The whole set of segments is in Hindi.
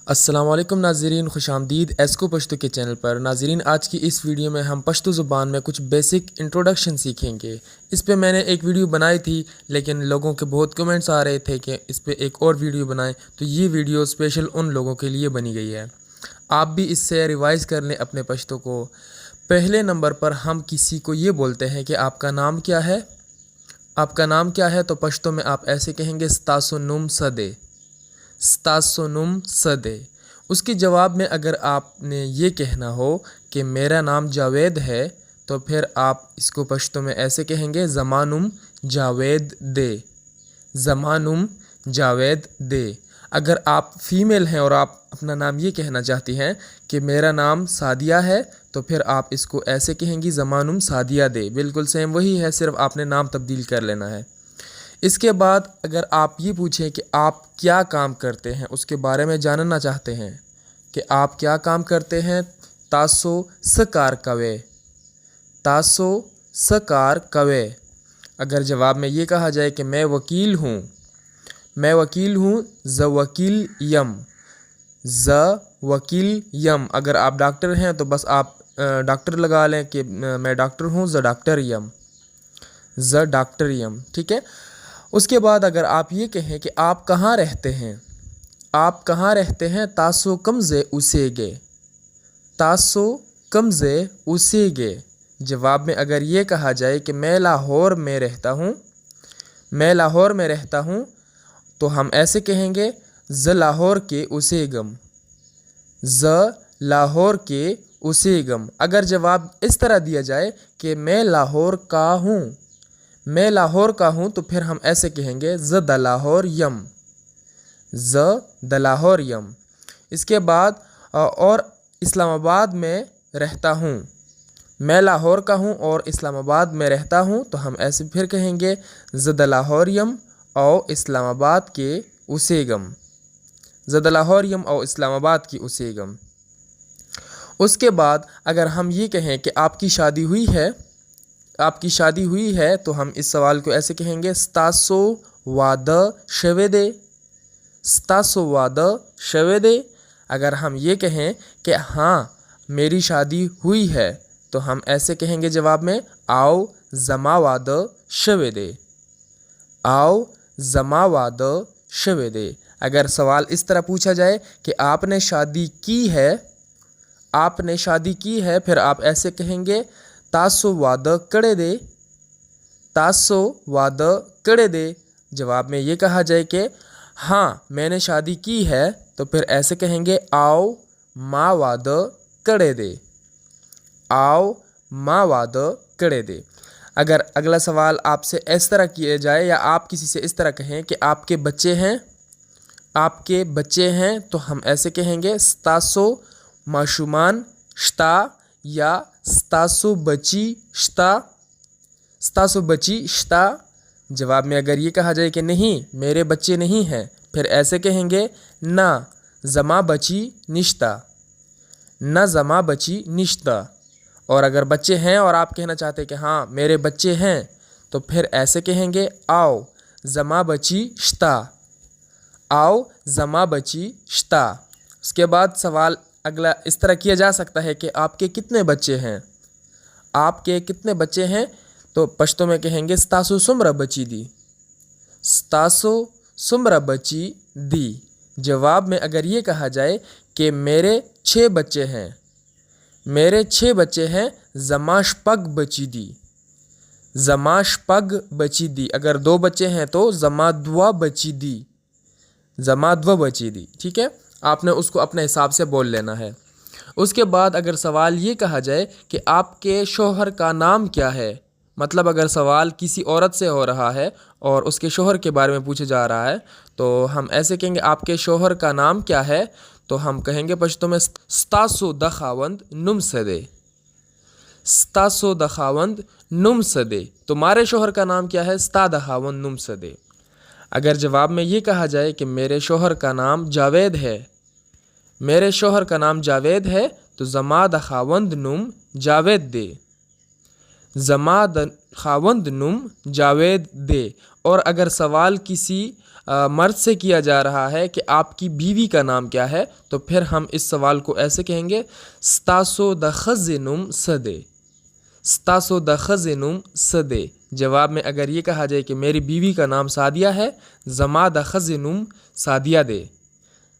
अस्सलाम वालेकुम नाज़रीन, खुशामदीद एस्को पश्तो के चैनल पर। नाज़रीन, आज की इस वीडियो में हम पश्तो ज़ुबान में कुछ बेसिक इंट्रोडक्शन सीखेंगे। इस पे मैंने एक वीडियो बनाई थी, लेकिन लोगों के बहुत कमेंट्स आ रहे थे कि इस पे एक और वीडियो बनाएं, तो ये वीडियो स्पेशल उन लोगों के लिए बनी गई है। आप भी इससे रिवाइज़ कर लें अपने पश्तो को। पहले नंबर पर हम किसी को ये बोलते हैं कि आपका नाम क्या है। आपका नाम क्या है तो पश्तो में आप ऐसे कहेंगे स्तासुनुम सदे, स्तासुनुम सदे। उसके जवाब में अगर आपने ये कहना हो कि मेरा नाम जावेद है, तो फिर आप इसको पश्तो में ऐसे कहेंगे ज़मानुम जावेद दे, ज़मानुम जावेद दे। अगर आप फ़ीमेल हैं और आप अपना नाम ये कहना चाहती हैं कि मेरा नाम सादिया है, तो फिर आप इसको ऐसे कहेंगी ज़मानुम सादिया दे। बिल्कुल सेम वही है, सिर्फ आपने नाम तब्दील कर लेना है। इसके बाद अगर आप ये पूछें कि आप क्या काम करते हैं, उसके बारे में जानना चाहते हैं कि आप क्या काम करते हैं, तासो सकार कवे, तासो सकार कवे। अगर जवाब में ये कहा जाए कि मैं वकील हूँ, मैं वकील हूँ, ज़ वकील यम, ज़ वकील यम। अगर आप डॉक्टर हैं तो बस आप डॉक्टर लगा लें कि मैं डॉक्टर हूँ, ज़ डॉक्टर यम, ज़ डॉक्टर यम। ठीक है। उसके बाद अगर आप ये कहें कि आप कहाँ रहते हैं, आप कहाँ रहते हैं, तासो कमज़े उसेगे, तासो कमज़े उसेगे। जवाब में अगर ये कहा जाए कि मैं लाहौर में रहता हूँ, मैं लाहौर में रहता हूँ, तो हम ऐसे कहेंगे ज़ लाहौर के उसेगम, ज़ लाहौर के उसेगम। अगर जवाब इस तरह दिया जाए कि मैं लाहौर का हूँ, मैं लाहौर का हूँ, तो फिर हम ऐसे कहेंगे ज़ द लाहौर यम, ज़ द लाहौर यम। इसके बाद और इस्लामाबाद में रहता हूँ, मैं लाहौर का हूँ और इस्लामाबाद में रहता हूँ, तो हम ऐसे फिर कहेंगे ज़ द लाहौर यम और इस्लामाबाद के उसेगम, ज़ द लाहौर यम और इस्लामाबाद की उसेगम। उसके बाद अगर हम ये कहें कि आपकी शादी हुई है, आपकी शादी हुई है, तो हम इस सवाल को ऐसे कहेंगे स्तासो वाद शवेदे, स्तासो वाद शवेदे। अगर हम ये कहें कि हाँ मेरी शादी हुई है, तो हम ऐसे कहेंगे जवाब में आओ जमावाद शवेदे, आओ जमावाद शवेदे। अगर सवाल इस तरह पूछा जाए कि आपने शादी की है, आपने शादी की है, फिर आप ऐसे कहेंगे तासो वाद कड़े दे, तासो वाद कड़े दे। जवाब में ये कहा जाए कि हाँ मैंने शादी की है, तो फिर ऐसे कहेंगे आओ माँ वाद कड़े दे, आओ माँ वाद कड़े दे। अगर अगला सवाल आपसे इस तरह किया जाए या आप किसी से इस तरह कहें कि आपके बच्चे हैं, आपके बच्चे हैं, तो हम ऐसे कहेंगे स्तासो माशुमान श्ता या स्तासो बची श्ता, स्तासो बची श्ता। जवाब में अगर ये कहा जाए कि नहीं मेरे बच्चे नहीं हैं, फिर ऐसे कहेंगे ना जमा बची निश्ता, न जमा बची निश्ता। और अगर बच्चे हैं और आप कहना चाहते हैं कि हाँ मेरे बच्चे हैं, तो फिर ऐसे कहेंगे आओ जमा बची श्ता, आओ जमा बची श्ता। उसके बाद सवाल अगला इस तरह किया जा सकता है कि आपके कितने बच्चे हैं, आपके कितने बच्चे हैं, तो पश्तो में कहेंगे स्तासो सुमरा बची दी, स्तासो सुमरा बची दी। जवाब में अगर ये कहा जाए कि मेरे 6 बच्चे हैं, मेरे 6 बच्चे हैं, जमाश पग बची दी, जमाश पग बची दी। अगर 2 बच्चे हैं तो जमाद्वा बची दी, जमाद्वा बची दी। ठीक है, आपने उसको अपने हिसाब से बोल लेना है। उसके बाद अगर सवाल ये कहा जाए कि आपके शौहर का नाम क्या है, मतलब अगर सवाल किसी औरत से हो रहा है और उसके शौहर के बारे में पूछा जा रहा है, तो हम ऐसे कहेंगे आपके शौहर का नाम क्या है, तो हम कहेंगे पश्तो में स्तासो दखावंद नुम सदे, स्तासो दखावंद नुम सदे। तुम्हारे शौहर का नाम क्या है, स्ता दखावंद नुम सदे। अगर जवाब में ये कहा जाए कि मेरे शौहर का नाम जावेद है, मेरे शौहर का नाम जावेद है, तो जमा दखावंद नुम जावेद दे, जमा द खावंद नुम जावेद दे। और अगर सवाल किसी मर्द से किया जा रहा है कि आपकी बीवी का नाम क्या है, तो फिर हम इस सवाल को ऐसे कहेंगे स्तासो द खज़िनुम सदे, स्तासो द खज़िनुम सदे। जवाब में अगर ये कहा जाए कि मेरी बीवी का नाम सादिया है, जमा द खज़िनुम सादिया दे,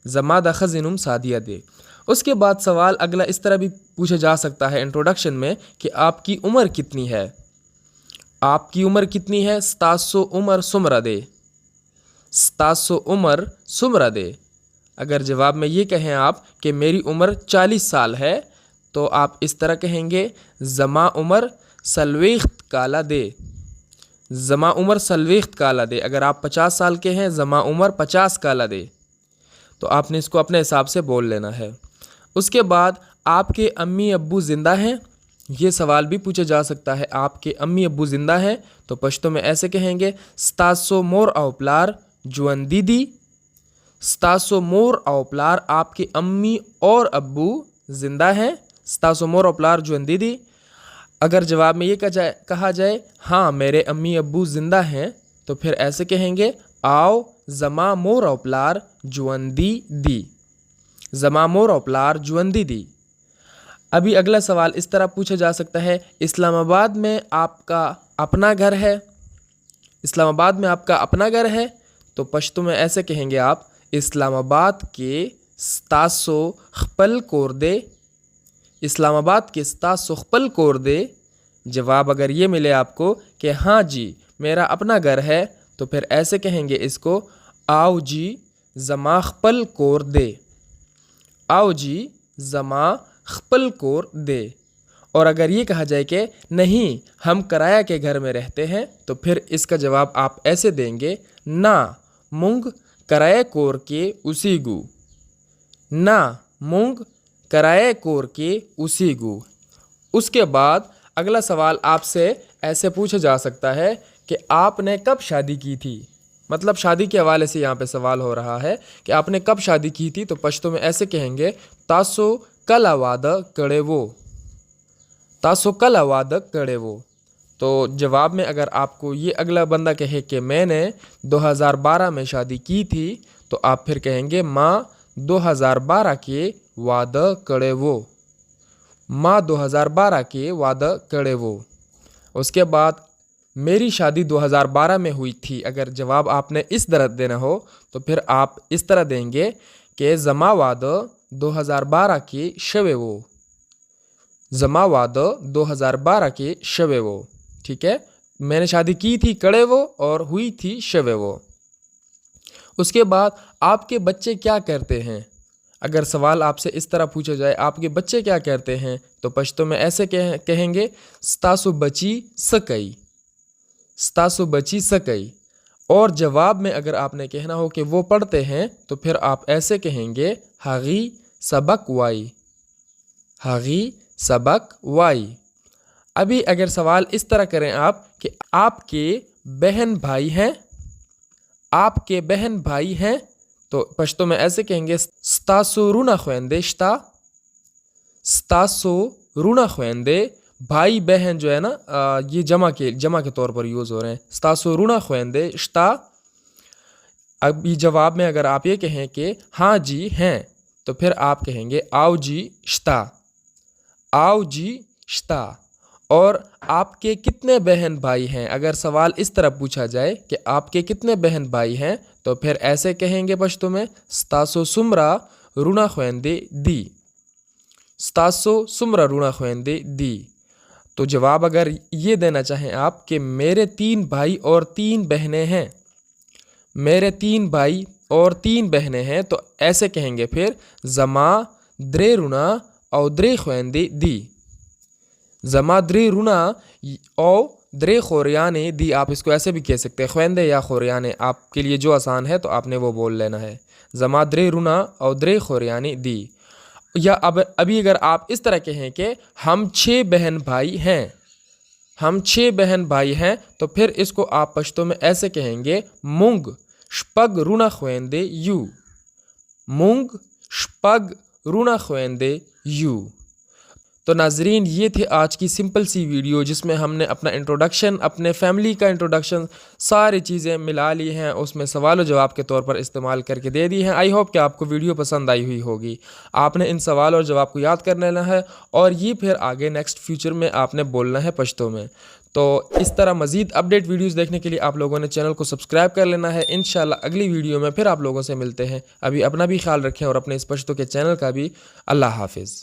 जमा द खज़िनुम सादिया दे। उसके बाद सवाल अगला इस तरह भी पूछा जा सकता है इंट्रोडक्शन में कि आपकी उम्र कितनी है, आपकी उम्र कितनी है, स्तासो उम्र सुमरा दे, स्तासो उम्र सुमरा दे। अगर जवाब में ये कहें आप कि मेरी उम्र 40 साल है, तो आप इस तरह कहेंगे जमा उम्र सलवेख्त काला दे, जमा उम्र सलवेख्त काला दे। अगर आप 50 साल के हैं, जमा उम्र 50 काला दे। तो आपने इसको अपने हिसाब से बोल लेना है। उसके बाद आपके अम्मी अब्बू ज़िंदा हैं, ये सवाल भी पूछा जा सकता है, आपके अम्मी अब्बू ज़िंदा हैं, तो पश्तो में ऐसे कहेंगे स्तासो मोर औपलार जुअन दीदी, स्तासो मोर औपलार आपके अम्मी और अब्बू ज़िंदा हैं, स्तासो मोर औपलार जुअन दीदी। अगर जवाब में ये कहा जाए हाँ मेरे अम्मी अब्बू ज़िंदा हैं, तो फिर ऐसे कहेंगे आओ जमा मोर औपलार जुअंदी दी, जमा मोर औपलार जुअंदी दी। अभी अगला सवाल इस तरह पूछा जा सकता है इस्लामाबाद में आपका अपना घर है, इस्लामाबाद में आपका अपना घर है, तो पश्तो में ऐसे कहेंगे आप इस्लामाबाद के स्तासो खपल कोर दे, इस्लामाबाद के स्तासो खपल कोर दे। जवाब अगर ये मिले आपको कि हाँ जी मेरा अपना घर है, तो फिर ऐसे कहेंगे इसको आओ जी जमा खपल कोर दे, आओ जी जमा खपल कोर दे। और अगर ये कहा जाए कि नहीं हम किराया के घर में रहते हैं, तो फिर इसका जवाब आप ऐसे देंगे ना मुंग किराए कोर के उसी गु, ना मुंग किराए कोर के उसी गु। उसके बाद अगला सवाल आपसे ऐसे पूछा जा सकता है कि आपने कब शादी की थी, मतलब शादी के हवाले से यहाँ पे सवाल हो रहा है कि आपने कब शादी की थी, तो पश्तो में ऐसे कहेंगे तासो कल आवाद कड़े वो, तासो कल आवाद कड़े वो। तो जवाब में अगर आपको ये अगला बंदा कहे कि मैंने 2012 में शादी की थी, तो आप फिर कहेंगे माँ 2012 के वाद कड़े वो, माँ 2012 के वाद कड़े वो। उसके बाद मेरी शादी 2012 में हुई थी। अगर जवाब आपने इस तरह देना हो, तो फिर आप इस तरह देंगे कि जमा वाद 2012 के शवे वो, जमा वाद 2012 के शवे वो। ठीक है, मैंने शादी की थी कड़े वो और हुई थी शवे वो। उसके बाद आपके बच्चे क्या करते हैं, अगर सवाल आपसे इस तरह पूछा जाए आपके बच्चे क्या करते हैं, तो पश्तो में ऐसे कहेंगे स्तासु बची सकई, स्तासु बची सकई। और जवाब में अगर आपने कहना हो कि वो पढ़ते हैं, तो फिर आप ऐसे कहेंगे हागी सबक वाई, हागी सबक वाई। अभी अगर सवाल इस तरह करें आप कि आपके बहन भाई हैं, आपके बहन भाई हैं, तो पश्तो में ऐसे कहेंगे स्तासो रूना ख्वेंदे श्ता, स्तासो रूना ख्वेंदे। भाई बहन जो है ना, ये जमा के तौर पर यूज़ हो रहे हैं। स्तासो रूना ख्वेंदे श्ता। अब ये जवाब में अगर आप ये कहें कि हाँ जी हैं, तो फिर आप कहेंगे आओ जी श्ता, आओ जी श्ता। और आपके कितने बहन भाई हैं, अगर सवाल इस तरह पूछा जाए कि आपके कितने बहन भाई हैं, तो फिर ऐसे कहेंगे पश्तो में स्तासो सुमरा रूना ख्वेंदे दी, स्तासो सुमरा रूना ख्वेंदे दी। तो जवाब अगर ये देना चाहें आप कि मेरे 3 भाई और 3 बहनें हैं, मेरे 3 भाई और 3 बहनें हैं, तो ऐसे कहेंगे फिर जमा द्रे रूना और द्रे ख्वेंदे दी, जमा द्रे रूना और द्रे खोरियाने दी। आप इसको ऐसे भी कह सकते हैं ख्वेंदे या खोरियाने, आपके लिए जो आसान है तो आपने वो बोल लेना है, जमा द्रे रूना और द्रे खोरियाने दी। या अब अभी अगर आप इस तरह कहें कि हम 6 बहन भाई हैं, हम 6 बहन भाई हैं, तो फिर इसको आप पश्तो में ऐसे कहेंगे मुंग शपग रूना ख्वेंदे यू, मुंग शपग रूना ख्वेंदे यू। तो तो नाजरीन, ये थी आज की सिंपल सी वीडियो जिसमें हमने अपना इंट्रोडक्शन, अपने फैमिली का इंट्रोडक्शन, सारी चीज़ें मिला ली हैं, उसमें सवाल जवाब के तौर पर इस्तेमाल करके दे दी हैं। आई होप कि आपको वीडियो पसंद आई हुई होगी। आपने इन सवाल और जवाब को याद कर लेना है और ये फिर आगे नेक्स्ट फ्यूचर में आपने बोलना है पश्तो में। तो इस तरह मज़ीद अपडेट वीडियोस देखने के लिए आप लोगों ने चैनल को सब्सक्राइब कर लेना है। इंशाल्लाह अगली वीडियो में फिर आप लोगों से मिलते हैं। अभी अपना भी ख्याल रखें और अपने इस पश्तो के चैनल का भी। अल्लाह हाफिज़।